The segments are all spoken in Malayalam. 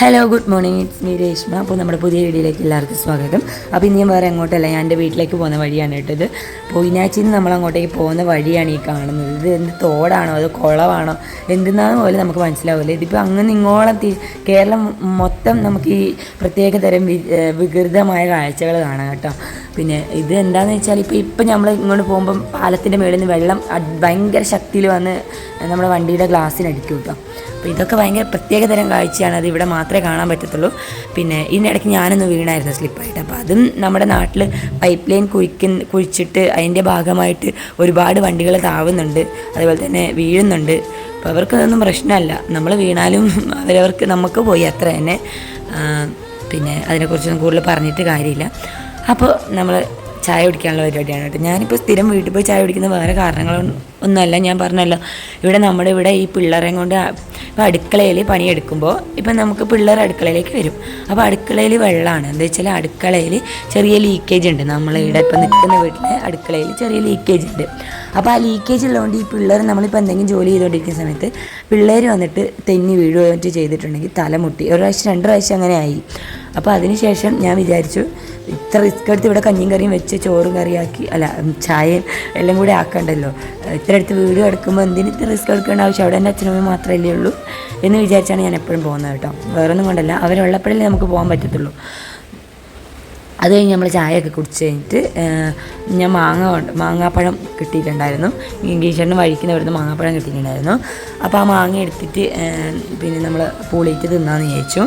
Hello good morning, it's me Reshma. അപ്പോൾ നമ്മുടെ പുതിയ വീഡിയോയിലേക്ക് എല്ലാവർക്കും സ്വാഗതം. അപ്പോൾ ഇനിയും വേറെ എങ്ങോട്ടല്ല, ഞാൻ എൻ്റെ വീട്ടിലേക്ക് പോകുന്ന വഴിയാണ് കേട്ടത്. പൊയിനാച്ചിയിൽ നിന്ന് നമ്മൾ അങ്ങോട്ടേക്ക് പോകുന്ന വഴിയാണ് ഈ കാണുന്നത്. ഇത് എന്ത് തോടാണോ അതോ കുളമാണോ എന്തെന്നാന്ന് പോലെ നമുക്ക് മനസ്സിലാവില്ല. ഇതിപ്പോൾ അങ്ങനെ ഇങ്ങോളം കേരളം മൊത്തം നമുക്ക് ഈ പ്രത്യേക തരം വികൃതമായ കാഴ്ചകൾ കാണാം കേട്ടോ. പിന്നെ ഇത് എന്താണെന്ന് വെച്ചാൽ ഇപ്പം നമ്മൾ ഇങ്ങോട്ട് പോകുമ്പം പാലത്തിൻ്റെ മുകളിൽ നിന്ന് വെള്ളം ഭയങ്കര ശക്തിയിൽ വന്ന് നമ്മുടെ വണ്ടിയുടെ ഗ്ലാസ്സിനടിക്കും കേട്ടോ. അപ്പോൾ ഇതൊക്കെ ഭയങ്കര പ്രത്യേക തരം കാഴ്ചയാണ്, അത് ഇവിടെ മാത്രമേ കാണാൻ പറ്റത്തുള്ളൂ. പിന്നെ ഇതിനിടയ്ക്ക് ഞാനൊന്ന് വീണായിരുന്നു സ്ലിപ്പായിട്ട്. അപ്പോൾ അതും നമ്മുടെ നാട്ടിൽ പൈപ്പ് ലൈൻ കുഴിച്ചിട്ട് അതിൻ്റെ ഭാഗമായിട്ട് ഒരുപാട് വണ്ടികൾ താവുന്നുണ്ട്, അതുപോലെ തന്നെ വീഴുന്നുണ്ട്. അപ്പോൾ അവർക്കതൊന്നും പ്രശ്നമല്ല, നമ്മൾ വീണാലും അവരവർക്ക് നമുക്ക് പോയി അത്ര തന്നെ. പിന്നെ അതിനെക്കുറിച്ചൊന്നും കൂടുതൽ പറഞ്ഞിട്ട് കാര്യമില്ല. അപ്പോൾ നമ്മൾ ചായ കുടിക്കാനുള്ള പരിപാടിയാണ് കേട്ടോ. ഞാനിപ്പോൾ സ്ഥിരം വീട്ടിൽ പോയി ചായ കുടിക്കുന്ന വേറെ കാരണങ്ങളൊന്നുമല്ല. ഞാൻ പറഞ്ഞല്ലോ, നമ്മുടെ ഇവിടെ ഈ പിള്ളേരെയും കൊണ്ട് ഇപ്പോൾ അടുക്കളയിൽ പണിയെടുക്കുമ്പോൾ ഇപ്പം നമുക്ക് പിള്ളേർ അടുക്കളയിലേക്ക് വരും. അപ്പോൾ അടുക്കളയിൽ വെള്ളമാണ്, എന്താ വെച്ചാൽ അടുക്കളയിൽ ചെറിയ ലീക്കേജ് ഉണ്ട്. നമ്മളിവിടെ ഇപ്പം നിൽക്കുന്ന വീട്ടിലെ അടുക്കളയിൽ ചെറിയ ലീക്കേജ് ഉണ്ട്. അപ്പോൾ ആ ലീക്കേജ് ഉള്ളതുകൊണ്ട് ഈ പിള്ളേർ നമ്മളിപ്പോൾ എന്തെങ്കിലും ജോലി ചെയ്തുകൊണ്ടിരിക്കുന്ന സമയത്ത് പിള്ളേർ വന്നിട്ട് തെന്നി വീഴുകയോ ചെയ്തിട്ടുണ്ടെങ്കിൽ തലമുട്ടി ഒരു പ്രാവശ്യം 2 പ്രാവശ്യം അങ്ങനെ ആയി. അപ്പോൾ അതിനുശേഷം ഞാൻ വിചാരിച്ചു, ഇത്ര റിസ്ക് എടുത്ത് ഇവിടെ കഞ്ഞിയും കറിയും വെച്ച് ചോറും കറിയാക്കി ചായയും എല്ലാം കൂടി ആക്കണ്ടല്ലോ, ഇത്ര അടുത്ത് വീട് എടുക്കുമ്പോൾ എന്തിന് ഇത്ര റിസ്ക് എടുക്കേണ്ട ആവശ്യം, അവിടെ എൻ്റെ അച്ഛനമ്മയും മാത്രമല്ലേ ഉള്ളൂ എന്ന് വിചാരിച്ചാണ് ഞാൻ എപ്പോഴും പോകുന്നത് കേട്ടോ. വേറൊന്നും കൊണ്ടല്ല, അവരുള്ളപ്പോഴല്ലേ നമുക്ക് പോകാൻ പറ്റത്തുള്ളൂ. അത് കഴിഞ്ഞ് നമ്മൾ ചായയൊക്കെ കുടിച്ച് കഴിഞ്ഞിട്ട് ഞാൻ മാങ്ങാപ്പഴം കിട്ടിയിട്ടുണ്ടായിരുന്നു. ഇംഗ്ലീഷറിന് വഴിക്കുന്ന ഇവിടുന്ന് മാങ്ങാപ്പഴം കിട്ടിയിട്ടുണ്ടായിരുന്നു. അപ്പോൾ ആ മാങ്ങ എടുത്തിട്ട് പിന്നെ നമ്മൾ പൂളിയിട്ട് തിന്നാമെന്ന് വിചാരിച്ചു.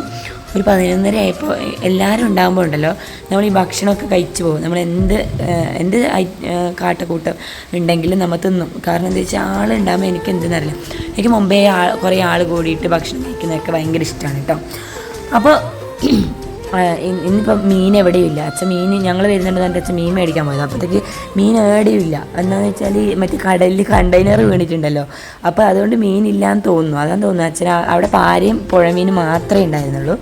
ഒരു 11:30 ആയപ്പോൾ എല്ലാവരും ഉണ്ടാകുമ്പോൾ ഉണ്ടല്ലോ, നമ്മൾ ഈ ഭക്ഷണമൊക്കെ കഴിച്ചു പോകും. നമ്മൾ എന്ത് കാട്ടക്കൂട്ടം ഉണ്ടെങ്കിലും നമ്മൾ തിന്നും. കാരണം എന്താ വെച്ചാൽ ആളുണ്ടാകുമ്പോൾ എനിക്ക് എന്തെന്നറിയില്ല, എനിക്ക് മുമ്പേ കുറേ ആൾ കൂടിയിട്ട് ഭക്ഷണം കഴിക്കുന്നതൊക്കെ ഭയങ്കര ഇഷ്ടമാണ് കേട്ടോ. അപ്പോൾ ഇന്നിപ്പോൾ മീൻ എവിടെയും ഇല്ല. മീൻ ഞങ്ങൾ വരുന്നുണ്ട്, എൻ്റെ അച്ഛൻ മീൻ മേടിക്കാൻ പോയത്. അപ്പോഴത്തേക്ക് മീൻ എവിടെയും ഇല്ല. എന്താണെന്ന് വെച്ചാൽ മറ്റേ കടലിൽ കണ്ടെയ്നർ വീണിട്ടുണ്ടല്ലോ, അപ്പോൾ അതുകൊണ്ട് മീനില്ലാന്ന് തോന്നുന്നു. അതാന്ന് തോന്നുന്നു. അച്ഛൻ അവിടെ പാരയും പുഴമീനും മാത്രമേ ഉണ്ടായിരുന്നുള്ളൂ.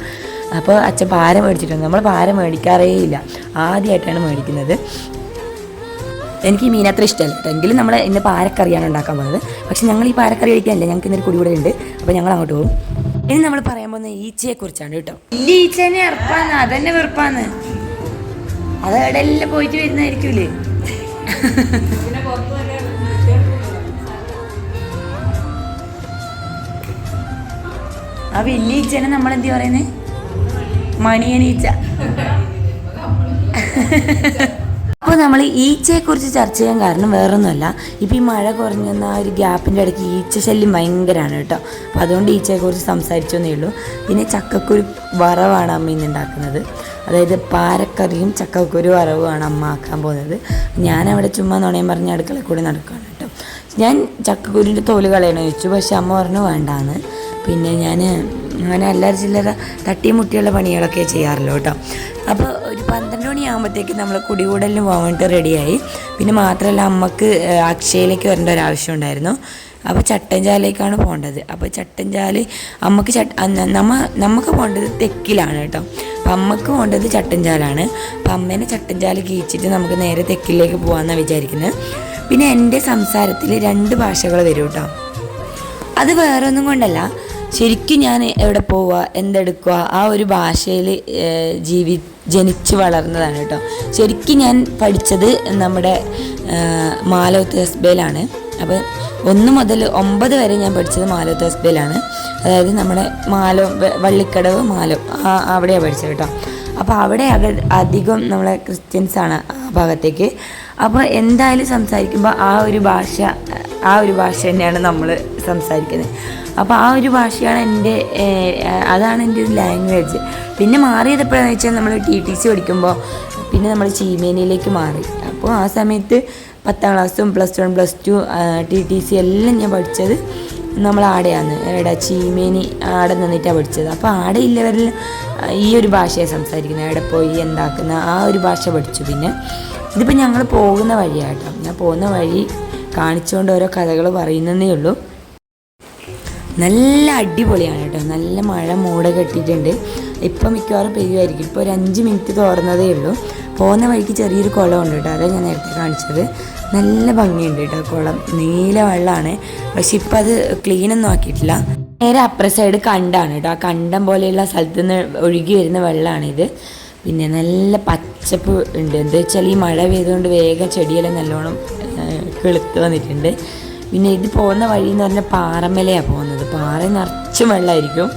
അപ്പോൾ അച്ഛൻ പാര മേടിച്ചിട്ടുണ്ട്. നമ്മൾ പാര മേടിക്കാറേ ഇല്ല, ആദ്യമായിട്ടാണ് മേടിക്കുന്നത്. എനിക്ക് ഈ മീൻ അത്ര ഇഷ്ടമല്ല കേട്ടോ. എങ്കിലും നമ്മൾ ഇന്ന് പാരക്കറിയാണ് ഉണ്ടാക്കാൻ പോകുന്നത്. പക്ഷെ ഞങ്ങൾ ഈ പാരക്കറി കഴിക്കാനില്ല, ഞങ്ങൾക്ക് ഇന്നൊരു കുടി കൂടെ ഉണ്ട്. അപ്പോൾ ഞങ്ങൾ അങ്ങോട്ട് പോകും. ഇനി നമ്മൾ പറയാൻ പോകുന്ന ഈച്ചയെക്കുറിച്ചാണ് കേട്ടോ. വലിയ ഈച്ചേനെ ഇറപ്പാന്ന്, അതന്നെ വെറുപ്പാന്ന്. അത് എവിടെയെല്ലാം പോയിട്ട് വരുന്നതായിരിക്കൂലേ. ആ വലിയ ഈച്ചേനെ നമ്മളെന്ത് പറയുന്നത്, മണിയനീച്ച. അപ്പോൾ നമ്മൾ ഈച്ചയെക്കുറിച്ച് ചർച്ച ചെയ്യാൻ കാരണം വേറൊന്നുമല്ല, ഇപ്പോൾ ഈ മഴ കുറഞ്ഞെന്ന ആ ഒരു ഗ്യാപ്പിൻ്റെ ഇടയ്ക്ക് ഈച്ച ശല്യം ഭയങ്കരമാണ് കേട്ടോ. അപ്പോൾ അതുകൊണ്ട് ഈച്ചയെക്കുറിച്ച് സംസാരിച്ചെന്നേ ഉള്ളൂ. പിന്നെ ചക്കക്കുരു വറവാണ് അമ്മ ഇന്ന് ഉണ്ടാക്കുന്നത്. അതായത് പാരക്കറിയും ചക്കക്കുരു വറവുമാണ് അമ്മ ആക്കാൻ പോകുന്നത്. ഞാനവിടെ ചുമ്മാ നുണയും പറഞ്ഞ് അടുക്കളയിൽ കൂടി നടക്കുകയാണ് കേട്ടോ. ഞാൻ ചക്കക്കുരുവിൻ്റെ തോല് കളയണമെന്ന് വെച്ചു, പക്ഷെ അമ്മ പറഞ്ഞു വേണ്ടാന്ന്. പിന്നെ ഞാൻ അങ്ങനെ എല്ലാവരും ചില്ലറ തട്ടിയും മുട്ടിയുള്ള പണികളൊക്കെ ചെയ്യാറല്ലോ കേട്ടോ. അപ്പോൾ ഒരു 12 മണിയാകുമ്പോഴത്തേക്ക് നമ്മൾ കുടികൂടലിന് പോകാൻ വേണ്ടിയിട്ട് റെഡിയായി. പിന്നെ മാത്രമല്ല, അമ്മക്ക് അക്ഷയയിലേക്ക് വരേണ്ട ഒരാവശ്യം ഉണ്ടായിരുന്നു. അപ്പോൾ ചട്ടഞ്ചാലിലേക്കാണ് പോകേണ്ടത്. അപ്പോൾ ചട്ടഞ്ചാല് അമ്മക്ക് നമുക്ക് പോകേണ്ടത് തെക്കിലാണ് കേട്ടോ. അപ്പം അമ്മക്ക് പോകേണ്ടത് ചട്ടഞ്ചാലാണ്. അപ്പം അമ്മേനെ ചട്ടഞ്ചാല് കീച്ചിട്ട് നമുക്ക് നേരെ തെക്കിലേക്ക് പോകാമെന്നാണ് വിചാരിക്കുന്നത്. പിന്നെ എൻ്റെ സംസാരത്തിൽ 2 ഭാഷകൾ വരും കേട്ടോ. അത് വേറൊന്നും കൊണ്ടല്ല, ശരിക്കും ഞാൻ എവിടെ പോവുക എന്തെടുക്കുക ആ ഒരു ഭാഷയിൽ ജനിച്ച് വളർന്നതാണ് കേട്ടോ. ശരിക്കും ഞാൻ പഠിച്ചത് നമ്മുടെ മാലോത്ത് ഹസ്ബയിലാണ്. അപ്പോൾ 1 മുതൽ 9 വരെ ഞാൻ പഠിച്ചത് മാലോത്ത് ഹസ്ബയിലാണ്. അതായത് നമ്മുടെ വള്ളിക്കടവ് അവിടെയാണ് പഠിച്ചത് കേട്ടോ. അപ്പോൾ അവിടെ അധികം നമ്മളെ ക്രിസ്ത്യൻസാണ് ആ ഭാഗത്തേക്ക്. അപ്പോൾ എന്തായാലും സംസാരിക്കുമ്പോൾ ആ ഒരു ഭാഷ തന്നെയാണ് നമ്മൾ സംസാരിക്കുന്നത്. അപ്പോൾ ആ ഒരു ഭാഷയാണ് അതാണ് എൻ്റെ ഒരു ലാംഗ്വേജ്. പിന്നെ മാറിയത് എപ്പോഴാണെന്ന് വെച്ചാൽ നമ്മൾ TTC പഠിക്കുമ്പോൾ പിന്നെ നമ്മൾ ചീമേനിയിലേക്ക് മാറി. അപ്പോൾ ആ സമയത്ത് 10ാം ക്ലാസ്സും +1 +2 TTC എല്ലാം ഞാൻ പഠിച്ചത് നമ്മൾ ആടെയാണ് ചീമേനി ആടെ നിന്നിട്ടാണ് പഠിച്ചത്. അപ്പോൾ ആടെ ഇല്ലവരിൽ ഈ ഒരു ഭാഷയാണ് സംസാരിക്കുന്നത്. അവിടെ പോയി എന്താക്കുന്ന ആ ഒരു ഭാഷ പഠിച്ചു. പിന്നെ ഇതിപ്പോൾ ഞങ്ങൾ പോകുന്ന വഴിയാട്ടോ, ഞാൻ പോകുന്ന വഴി കാണിച്ചുകൊണ്ട് ഓരോ കഥകൾ പറയുന്നതേ ഉള്ളൂ. നല്ല അടിപൊളിയാണ് കേട്ടോ. നല്ല മഴ മൂട കെട്ടിയിട്ടുണ്ട്. ഇപ്പം മിക്കവാറും പെയ്യുമായിരിക്കും. ഇപ്പോൾ ഒരു 5 മിനിറ്റ് തോർന്നതേ ഉള്ളൂ. പോകുന്ന വഴിക്ക് ചെറിയൊരു കുളമുണ്ട് കേട്ടോ, അതാണ് ഞാൻ നേരത്തെ കാണിച്ചത്. നല്ല ഭംഗിയുണ്ട് കേട്ടോ കുളം, നീല വെള്ളമാണ്. പക്ഷെ ഇപ്പം അത് ക്ലീനൊന്നും ആക്കിയിട്ടില്ല. നേരെ അപ്പുറ സൈഡ് കണ്ടാണ് കേട്ടോ. ആ കണ്ടം പോലെയുള്ള സ്ഥലത്ത് നിന്ന് ഒഴുകി വരുന്ന വെള്ളമാണിത്. പിന്നെ നല്ല പച്ചപ്പ് ഉണ്ട്. എന്താ വെച്ചാൽ ഈ മഴ പെയ്തുകൊണ്ട് വേഗം ചെടിയെല്ലാം നല്ലോണം കിളുത്ത് വന്നിട്ടുണ്ട്. പിന്നെ ഇത് പോകുന്ന വഴി എന്ന് പറഞ്ഞാൽ പാറമലയാണ് പോകുന്നത്. പാറ നിറച്ചും വെള്ളമായിരിക്കും.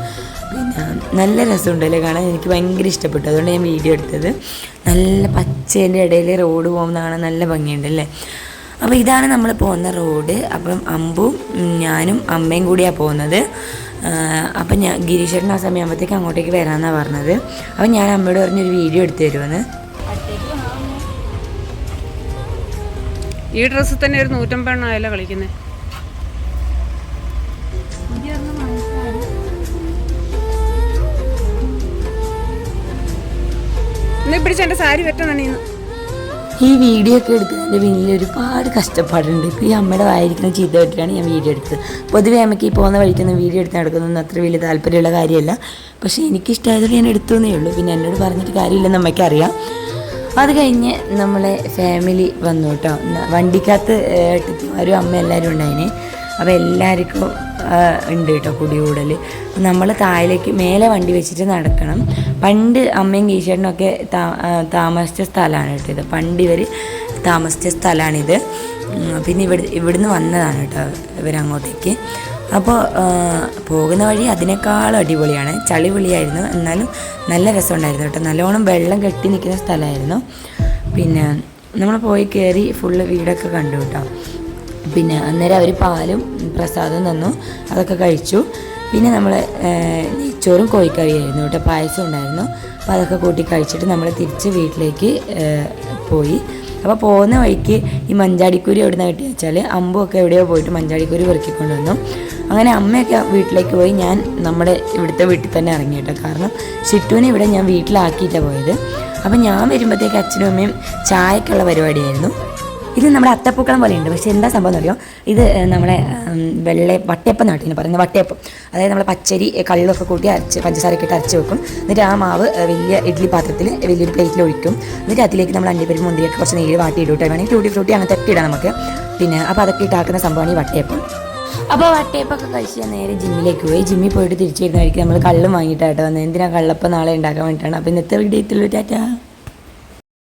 പിന്നെ നല്ല രസമുണ്ടല്ലേ കാണാൻ. എനിക്ക് ഭയങ്കര ഇഷ്ടപ്പെട്ടു, അതുകൊണ്ട് ഞാൻ വീഡിയോ എടുത്തത്. നല്ല പച്ചേൻ്റെ ഇടയിൽ റോഡ് പോകുന്നതാണ്, നല്ല ഭംഗിയുണ്ടല്ലേ. അപ്പോൾ ഇതാണ് നമ്മൾ പോകുന്ന റോഡ്. അപ്പം അമ്പും ഞാനും അമ്മയും കൂടിയാണ് പോകുന്നത്. അപ്പം ഞാൻ ഗിരീഷേട്ടൻ ആ സമയമാകുമ്പോഴത്തേക്ക് അങ്ങോട്ടേക്ക് വരാമെന്നാണ് പറഞ്ഞത്. അപ്പം ഞാൻ അമ്മയോട് പറഞ്ഞൊരു വീഡിയോ എടുത്തു തരുമെന്ന്. ഈ ഡ്രസ്സിൽ തന്നെ ഒരു 150 ആയല്ലോ കളിക്കുന്നത്. ഇന്ന് പിടിച്ച എൻ്റെ സാരി പറ്റണം. ഈ വീഡിയോ ഒക്കെ എടുക്കുന്നതിൻ്റെ പിന്നിൽ ഒരുപാട് കഷ്ടപ്പാടുണ്ട്. ഇപ്പോൾ ഈ അമ്മയുടെ വായിരിക്കുന്ന ചീത്ത പറ്റിയാണ് ഞാൻ വീഡിയോ എടുത്തത്. പൊതുവേ അമ്മയ്ക്ക് ഈ പോകുന്ന വഴിക്കൊന്നും വീഡിയോ എടുത്ത് നടക്കുന്നതൊന്നും അത്ര വലിയ താല്പര്യമുള്ള കാര്യമല്ല. പക്ഷേ എനിക്കിഷ്ടമായതുകൊണ്ട് ഞാൻ എടുത്തുവെന്നേ ഉള്ളൂ. പിന്നെ എന്നോട് പറഞ്ഞിട്ട് കാര്യമില്ലെന്ന് അമ്മയ്ക്കറിയാം. അത് കഴിഞ്ഞ് നമ്മളെ ഫാമിലി വന്നു കേട്ടോ. വണ്ടിക്കകത്ത് ഏട്ടത്തിമാരും അമ്മ എല്ലാവരും ഉണ്ടായിന്. അപ്പോൾ എല്ലാവർക്കും ഉണ്ട് കേട്ടോ കുടികൂടൽ. നമ്മൾ താഴേക്ക് മേലെ വണ്ടി വെച്ചിട്ട് നടക്കണം. പണ്ട് അമ്മയും ഗീശേട്ടനൊക്കെ താമസിച്ച സ്ഥലമാണ് കേട്ടോ ഇത്. പണ്ട് ഇവർ താമസിച്ച സ്ഥലമാണിത്. പിന്നെ ഇവിടുന്ന് വന്നതാണ് കേട്ടോ ഇവരങ്ങോട്ടേക്ക്. അപ്പോൾ പോകുന്ന വഴി അതിനേക്കാളും അടിപൊളിയാണ്. ചളിപൊളിയായിരുന്നു, എന്നാലും നല്ല രസമുണ്ടായിരുന്നു കേട്ടോ. നല്ലോണം വെള്ളം കെട്ടി നിൽക്കുന്ന സ്ഥലമായിരുന്നു. പിന്നെ നമ്മൾ പോയി കയറി ഫുള്ള് വീടൊക്കെ കണ്ടു കേട്ടോ. പിന്നെ അന്നേരം അവർ പാലും പ്രസാദം തന്നു, അതൊക്കെ കഴിച്ചു. പിന്നെ നമ്മൾ നെയ്ച്ചോറും കോഴിക്കറിയായിരുന്നു കേട്ടോ, പായസം ഉണ്ടായിരുന്നു. അപ്പോൾ അതൊക്കെ കൂട്ടി കഴിച്ചിട്ട് നമ്മൾ തിരിച്ച് വീട്ടിലേക്ക് പോയി. അപ്പോൾ പോകുന്ന വഴിക്ക് ഈ മഞ്ചാടിക്കുരി എവിടെ നിന്ന് കിട്ടിയെന്ന് വെച്ചാൽ അമ്പുമൊക്കെ എവിടെയോ പോയിട്ട് മഞ്ചാടിക്കുരി പെറുക്കിക്കൊണ്ട് വന്നു. അങ്ങനെ അമ്മയൊക്കെ വീട്ടിലേക്ക് പോയി. ഞാൻ നമ്മുടെ ഇവിടുത്തെ വീട്ടിൽ തന്നെ ഇറങ്ങി കേട്ടോ. കാരണം ഷിറ്റുവിനെ ഇവിടെ ഞാൻ വീട്ടിലാക്കിയിട്ടാണ് പോയത്. അപ്പം ഞാൻ വരുമ്പോഴത്തേക്ക് അച്ഛനും അമ്മയും ചായക്കുള്ള പരിപാടിയായിരുന്നു. ഇത് നമ്മുടെ അത്തപ്പൂക്കളം പോലെയുണ്ട്. പക്ഷേ എന്താ സംഭവം എന്നറിയോ, ഇത് നമ്മളെ വട്ടയപ്പം നാട്ടിൽ പറയുന്നത് വട്ടയപ്പം. അതായത് നമ്മൾ പച്ചരി കള്ളൊക്കെ കൂട്ടി അരച്ച് പഞ്ചസാരയൊക്കെ ഇട്ട് അരച്ച് വെക്കും. എന്നിട്ട് ആ മാവ് വലിയ ഇഡ്ഡലി പാത്രത്തിൽ വലിയൊരു പ്ലേറ്റിൽ ഒഴിക്കും. എന്നിട്ട് അതിലേക്ക് നമ്മൾ അണ്ടിപ്പരിപ്പ് മുന്തിരിയൊക്കെ കുറച്ച് നെയ്യിൽ വാട്ടി ഇടും. വേണമെങ്കിൽ ടൂട്ടി ഫ്രൂട്ടി അങ്ങനത്തെ ഒക്കെ ഇടാം നമുക്ക്. പിന്നെ അപ്പോൾ അതൊക്കെ ഇട്ടാക്കുന്ന സംഭവമാണ് ഈ വട്ടയപ്പം. അപ്പോൾ വട്ടയപ്പൊക്കെ കഴിച്ച് ഞാൻ നേരെ ജിമ്മിലേക്ക് പോയി. ജിമ്മിൽ പോയിട്ട് തിരിച്ചു വരുന്നതായിരിക്കും നമ്മൾ കള്ളും വാങ്ങിയിട്ടാട്ടോ വന്നത്. എന്തിനാണ് കള്ളപ്പം നാളെ ഉണ്ടാക്കാൻ വേണ്ടിയിട്ടാണ്. അപ്പോൾ ഇന്നത്തെ വീഡിയോ ടാറ്റാ.